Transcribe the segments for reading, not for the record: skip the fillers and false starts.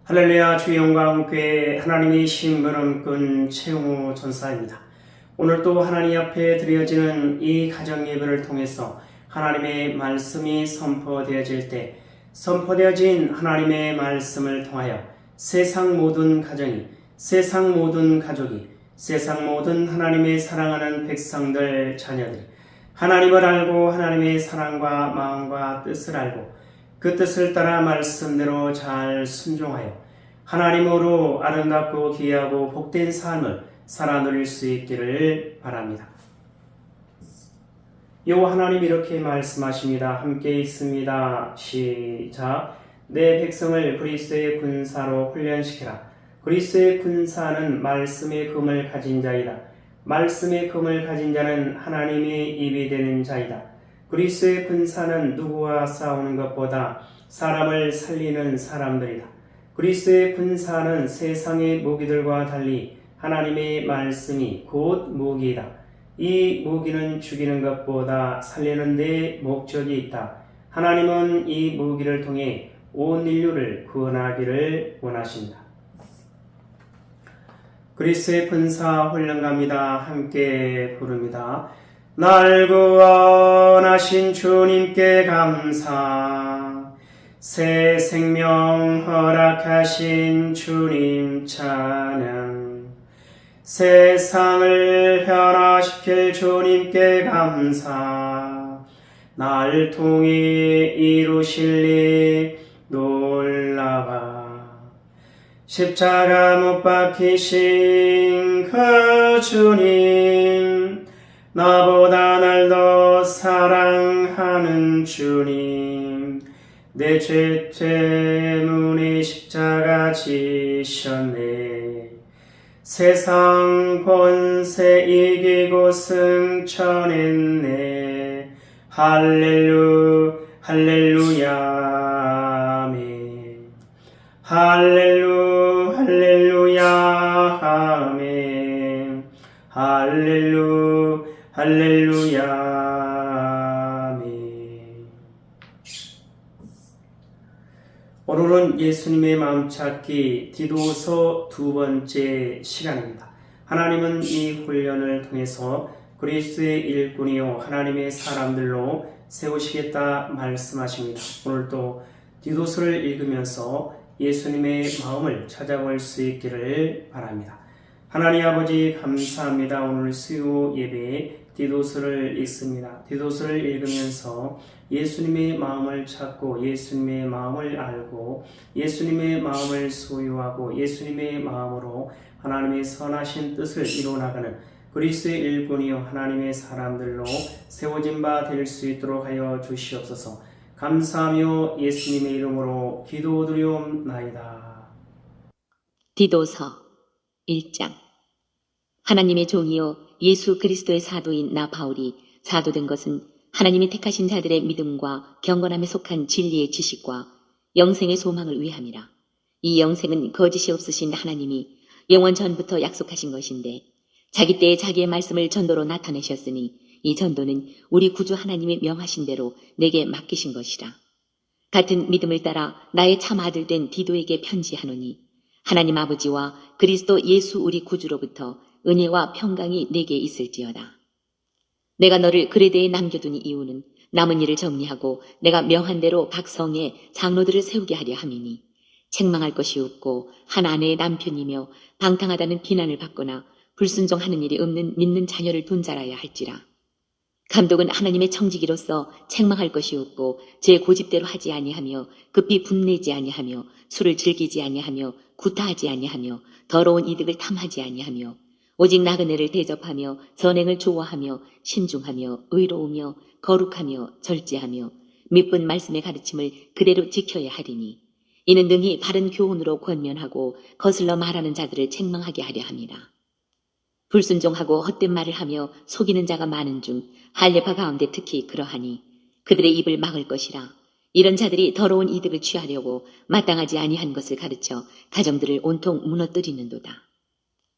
할렐루야. 주의 영광 교회 하나님의 심부름꾼 최용우 전사입니다. 오늘 또 하나님 앞에 드려지는 이 가정 예배를 통해서 하나님의 말씀이 선포되어질 때 선포되어진 하나님의 말씀을 통하여 세상 모든 가정이, 세상 모든 가족이, 세상 모든 하나님의 사랑하는 백성들, 자녀들이 하나님을 알고 하나님의 사랑과 마음과 뜻을 알고 그 뜻을 따라 말씀대로 잘 순종하여 하나님으로 아름답고 귀하고 복된 삶을 살아 누릴 수 있기를 바랍니다. 요 하나님 이렇게 말씀하십니다. 함께 있습니다. 시작. 내 백성을 그리스도의 군사로 훈련시키라. 그리스도의 군사는 말씀의 금을 가진 자이다. 말씀의 금을 가진 자는 하나님의 입이 되는 자이다. 그리스도의 군사는 누구와 싸우는 것보다 사람을 살리는 사람들이다. 그리스도의 군사는 세상의 무기들과 달리 하나님의 말씀이 곧 무기이다. 이 무기는 죽이는 것보다 살리는 데 목적이 있다. 하나님은 이 무기를 통해 온 인류를 구원하기를 원하신다. 그리스도의 군사 훈련갑니다. 함께 부릅니다. 날 구원하신 주님께 감사, 새 생명 허락하신 주님 찬양, 세상을 변화시킬 주님께 감사, 날 통해 이루실 일 놀라봐. 십자가 못 박히신 그 주님, 나보다 날 더 사랑하는 주님, 내 죄 때문에 십자가 지셨네. 세상 권세 이기고 승천했네. 할렐루야 아멘. 할렐루야 아멘. 할렐루야 아멘. 오늘은 예수님의 마음 찾기 디도서 두 번째 시간입니다. 하나님은 이 훈련을 통해서 그리스도의 일꾼이요 하나님의 사람들로 세우시겠다 말씀하십니다. 오늘도 디도서를 읽으면서 예수님의 마음을 찾아볼 수 있기를 바랍니다. 하나님 아버지 감사합니다. 오늘 수요 예배에 디도서를 읽습니다. 디도서를 읽으면서 예수님의 마음을 찾고 예수님의 마음을 알고 예수님의 마음을 소유하고 예수님의 마음으로 하나님의 선하신 뜻을 이루어나가는 그리스도의 일꾼이요 하나님의 사람들로 세워진 바 될 수 있도록 하여 주시옵소서. 감사하며 예수님의 이름으로 기도드리옵나이다. 디도서 1장. 하나님의 종이요 예수 그리스도의 사도인 나 바울이 사도된 것은 하나님이 택하신 자들의 믿음과 경건함에 속한 진리의 지식과 영생의 소망을 위함이라. 이 영생은 거짓이 없으신 하나님이 영원 전부터 약속하신 것인데 자기 때에 자기의 말씀을 전도로 나타내셨으니 이 전도는 우리 구주 하나님이 명하신 대로 내게 맡기신 것이라. 같은 믿음을 따라 나의 참 아들 된 디도에게 편지하노니 하나님 아버지와 그리스도 예수 우리 구주로부터 은혜와 평강이 내게 있을지어다. 내가 너를 그레데에 남겨둔 이유는 남은 일을 정리하고 내가 명한 대로 각 성에 장로들을 세우게 하려 함이니 책망할 것이 없고 한 아내의 남편이며 방탕하다는 비난을 받거나 불순종하는 일이 없는 믿는 자녀를 둔 자라야 할지라. 감독은 하나님의 청지기로서 책망할 것이 없고 제 고집대로 하지 아니하며 급히 분내지 아니하며 술을 즐기지 아니하며 구타하지 아니하며 더러운 이득을 탐하지 아니하며 오직 나그네를 대접하며 선행을 좋아하며 신중하며 의로우며 거룩하며 절제하며 믿은 말씀의 가르침을 그대로 지켜야 하리니 이는 능히 바른 교훈으로 권면하고 거슬러 말하는 자들을 책망하게 하려 함이라. 불순종하고 헛된 말을 하며 속이는 자가 많은 중 할례파 가운데 특히 그러하니 그들의 입을 막을 것이라. 이런 자들이 더러운 이득을 취하려고 마땅하지 아니한 것을 가르쳐 가정들을 온통 무너뜨리는도다.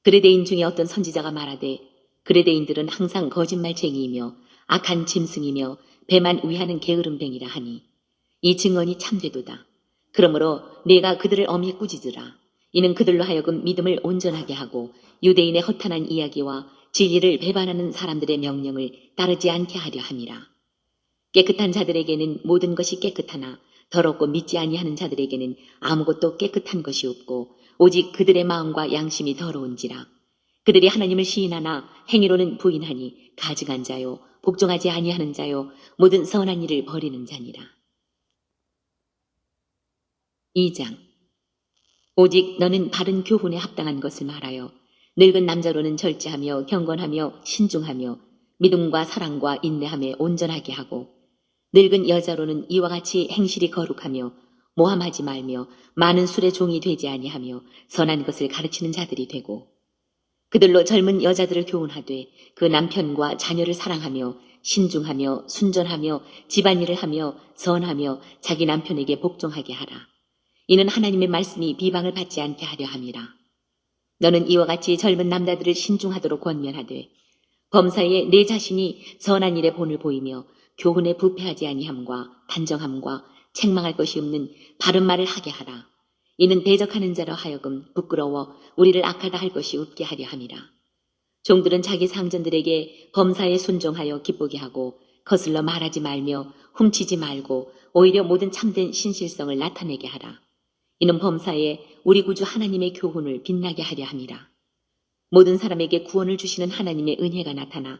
그레데인 중에 어떤 선지자가 말하되 그레데인들은 항상 거짓말쟁이이며 악한 짐승이며 배만 위하는 게으름뱅이라 하니 이 증언이 참되도다. 그러므로 내가 그들을 엄히 꾸짖으라. 이는 그들로 하여금 믿음을 온전하게 하고 유대인의 허탄한 이야기와 진리를 배반하는 사람들의 명령을 따르지 않게 하려 함이라. 깨끗한 자들에게는 모든 것이 깨끗하나 더럽고 믿지 아니하는 자들에게는 아무것도 깨끗한 것이 없고 오직 그들의 마음과 양심이 더러운지라. 그들이 하나님을 시인하나 행위로는 부인하니 가증한 자요 복종하지 아니하는 자요 모든 선한 일을 버리는 자니라. 2장. 오직 너는 바른 교훈에 합당한 것을 말하여 늙은 남자로는 절제하며 경건하며 신중하며 믿음과 사랑과 인내함에 온전하게 하고 늙은 여자로는 이와 같이 행실이 거룩하며 모함하지 말며 많은 술의 종이 되지 아니하며 선한 것을 가르치는 자들이 되고 그들로 젊은 여자들을 교훈하되 그 남편과 자녀를 사랑하며 신중하며 순전하며 집안일을 하며 선하며 자기 남편에게 복종하게 하라. 이는 하나님의 말씀이 비방을 받지 않게 하려 함이라. 너는 이와 같이 젊은 남자들을 신중하도록 권면하되 범사에 내 자신이 선한 일에 본을 보이며 교훈에 부패하지 아니함과 단정함과 책망할 것이 없는 바른 말을 하게 하라. 이는 대적하는 자로 하여금 부끄러워 우리를 악하다 할 것이 없게 하려 함이라. 종들은 자기 상전들에게 범사에 순종하여 기쁘게 하고 거슬러 말하지 말며 훔치지 말고 오히려 모든 참된 신실성을 나타내게 하라. 이는 범사에 우리 구주 하나님의 교훈을 빛나게 하려 함이라. 모든 사람에게 구원을 주시는 하나님의 은혜가 나타나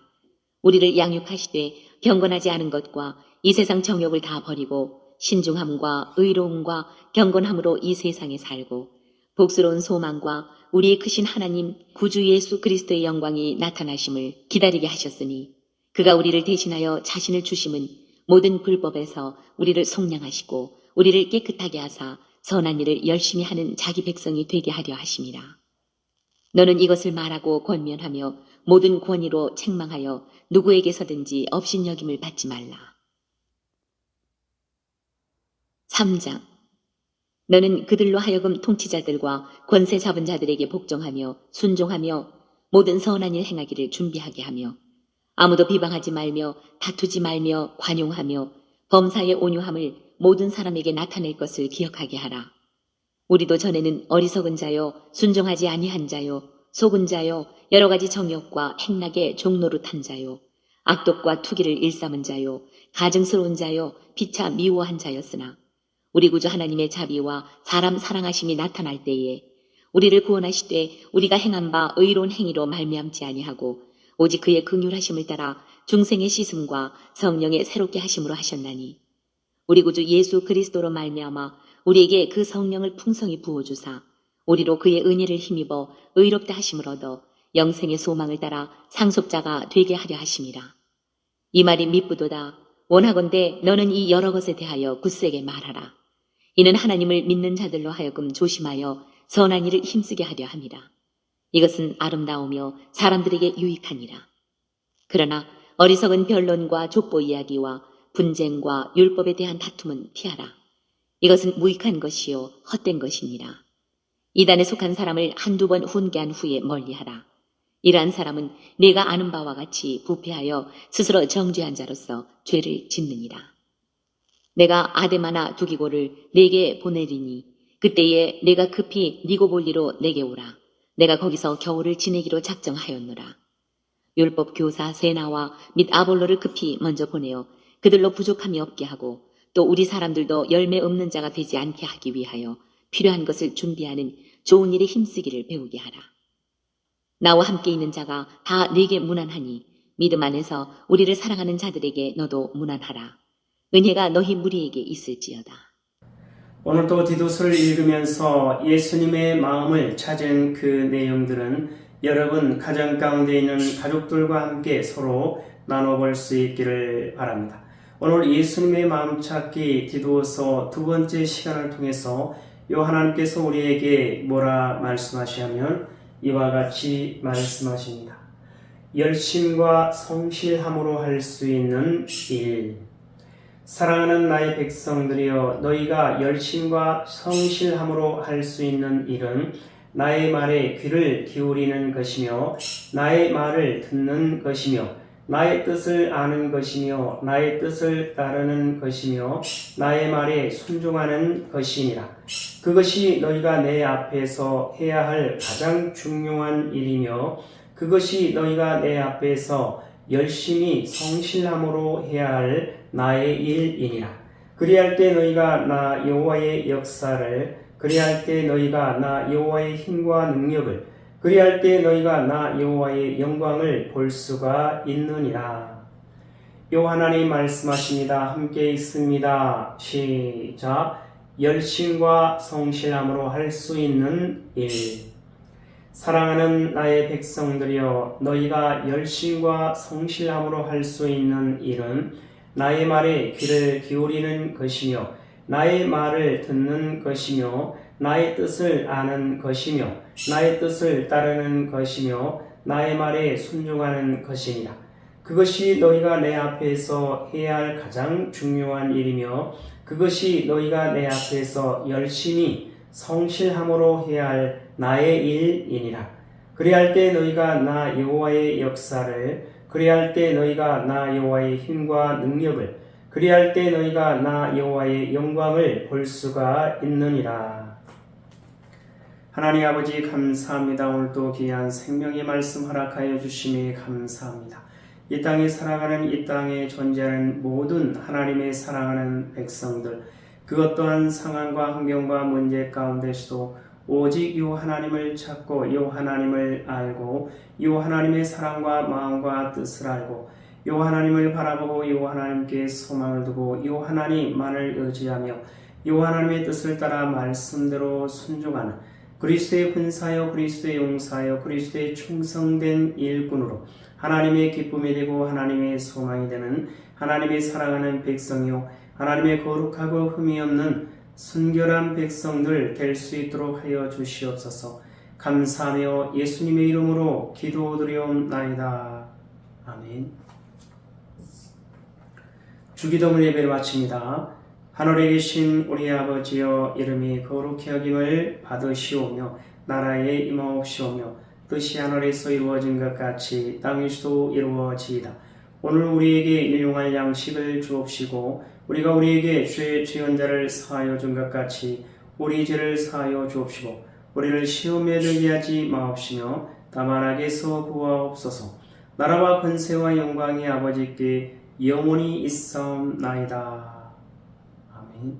우리를 양육하시되 경건하지 않은 것과 이 세상 정욕을 다 버리고 신중함과 의로움과 경건함으로 이 세상에 살고 복스러운 소망과 우리의 크신 하나님 구주 예수 그리스도의 영광이 나타나심을 기다리게 하셨으니 그가 우리를 대신하여 자신을 주심은 모든 불법에서 우리를 속량하시고 우리를 깨끗하게 하사 선한 일을 열심히 하는 자기 백성이 되게 하려 하심이라. 너는 이것을 말하고 권면하며 모든 권위로 책망하여 누구에게서든지 업신여김을 받지 말라. 3장. 너는 그들로 하여금 통치자들과 권세 잡은 자들에게 복종하며 순종하며 모든 선한 일 행하기를 준비하게 하며 아무도 비방하지 말며 다투지 말며 관용하며 범사의 온유함을 모든 사람에게 나타낼 것을 기억하게 하라. 우리도 전에는 어리석은 자요 순종하지 아니한 자요 속은 자요 여러 가지 정욕과 행락의 종노릇한 자요 악독과 투기를 일삼은 자요 가증스러운 자요 피차 미워한 자였으나 우리 구주 하나님의 자비와 사람 사랑하심이 나타날 때에 우리를 구원하시되 우리가 행한 바 의로운 행위로 말미암지 아니하고 오직 그의 긍휼하심을 따라 중생의 씻음과 성령의 새롭게 하심으로 하셨나니 우리 구주 예수 그리스도로 말미암아 우리에게 그 성령을 풍성히 부어주사 우리로 그의 은혜를 힘입어 의롭다 하심을 얻어 영생의 소망을 따라 상속자가 되게 하려 하심이라. 이 말이 미쁘도다. 원하건대 너는 이 여러 것에 대하여 굳세게 말하라. 이는 하나님을 믿는 자들로 하여금 조심하여 선한 일을 힘쓰게 하려 함이라. 이것은 아름다우며 사람들에게 유익하니라. 그러나 어리석은 변론과 족보 이야기와 분쟁과 율법에 대한 다툼은 피하라. 이것은 무익한 것이요 헛된 것이니라. 이단에 속한 사람을 한두 번 훈계한 후에 멀리하라. 이러한 사람은 네가 아는 바와 같이 부패하여 스스로 정죄한 자로서 죄를 짓느니라. 내가 아데마나 두기고를 내게 보내리니 그때에 내가 급히 니고볼리로 내게 오라. 내가 거기서 겨울을 지내기로 작정하였노라. 율법 교사 세나와 및 아볼로를 급히 먼저 보내어 그들로 부족함이 없게 하고 또 우리 사람들도 열매 없는 자가 되지 않게 하기 위하여 필요한 것을 준비하는 좋은 일에 힘쓰기를 배우게 하라. 나와 함께 있는 자가 다 네게 무난하니 믿음 안에서 우리를 사랑하는 자들에게 너도 무난하라. 은혜가 너희 무리에게 있을지어다. 오늘도 디도서를 읽으면서 예수님의 마음을 찾은 그 내용들은 여러분 가정 가운데 있는 가족들과 함께 서로 나눠볼 수 있기를 바랍니다. 오늘 예수님의 마음 찾기 디도서 두 번째 시간을 통해서 하나님께서 우리에게 뭐라 말씀하시냐면 이와 같이 말씀하십니다. 열심과 성실함으로 할 수 있는 일. 사랑하는 나의 백성들이여, 너희가 열심과 성실함으로 할 수 있는 일은 나의 말에 귀를 기울이는 것이며 나의 말을 듣는 것이며 나의 뜻을 아는 것이며 나의 뜻을 따르는 것이며 나의 말에 순종하는 것이니라. 그것이 너희가 내 앞에서 해야 할 가장 중요한 일이며 그것이 너희가 내 앞에서 열심히 성실함으로 해야 할 나의 일이니라. 그리할 때 너희가 나 여호와의 역사를, 그리할 때 너희가 나 여호와의 힘과 능력을, 그리할 때 너희가 나 여호와의 영광을 볼 수가 있느니라. 여호와 하나님 말씀하십니다. 함께 있습니다. 시작. 열심과 성실함으로 할 수 있는 일. 사랑하는 나의 백성들이여, 너희가 열심과 성실함으로 할 수 있는 일은 나의 말에 귀를 기울이는 것이며 나의 말을 듣는 것이며 나의 뜻을 아는 것이며 나의 뜻을 따르는 것이며 나의 말에 순종하는 것이니라. 그것이 너희가 내 앞에서 해야 할 가장 중요한 일이며 그것이 너희가 내 앞에서 열심히 성실함으로 해야 할 나의 일이니라. 그리할 때 너희가 나 여호와의 역사를, 그리할 때 너희가 나 여호와의 힘과 능력을, 그리할 때 너희가 나 여호와의 영광을 볼 수가 있느니라. 하나님 아버지 감사합니다. 오늘도 귀한 생명의 말씀 허락하여 주심에 감사합니다. 이 땅에 살아가는, 이 땅에 존재하는 모든 하나님의 사랑하는 백성들, 그것 또한 상황과 환경과 문제 가운데서도 오직 요 하나님을 찾고 요 하나님을 알고 요 하나님의 사랑과 마음과 뜻을 알고 요 하나님을 바라보고 요 하나님께 소망을 두고 요 하나님만을 의지하며 요 하나님의 뜻을 따라 말씀대로 순종하는 그리스도의 군사여, 그리스도의 용사여, 그리스도의 충성된 일꾼으로 하나님의 기쁨이 되고 하나님의 소망이 되는 하나님의 사랑하는 백성이요 하나님의 거룩하고 흠이 없는 순결한 백성들 될 수 있도록 하여 주시옵소서. 감사하며 예수님의 이름으로 기도드리옵나이다. 아멘. 주기도문 예배를 마칩니다. 하늘에 계신 우리 아버지여, 이름이 거룩히 여김을 받으시오며 나라에 임하옵시오며 뜻이 하늘에서 이루어진 것 같이 땅에서도 이루어지이다. 오늘 우리에게 일용할 양식을 주옵시고 우리가 우리에게 죄 지은 자를 사하여 준 것 같이 우리 죄를 사하여 주옵시고 우리를 시험에 들게 하지 마옵시며 다만 악에서 구하옵소서. 나라와 권세와 영광이 아버지께 영원히 있사옵나이다. 아멘.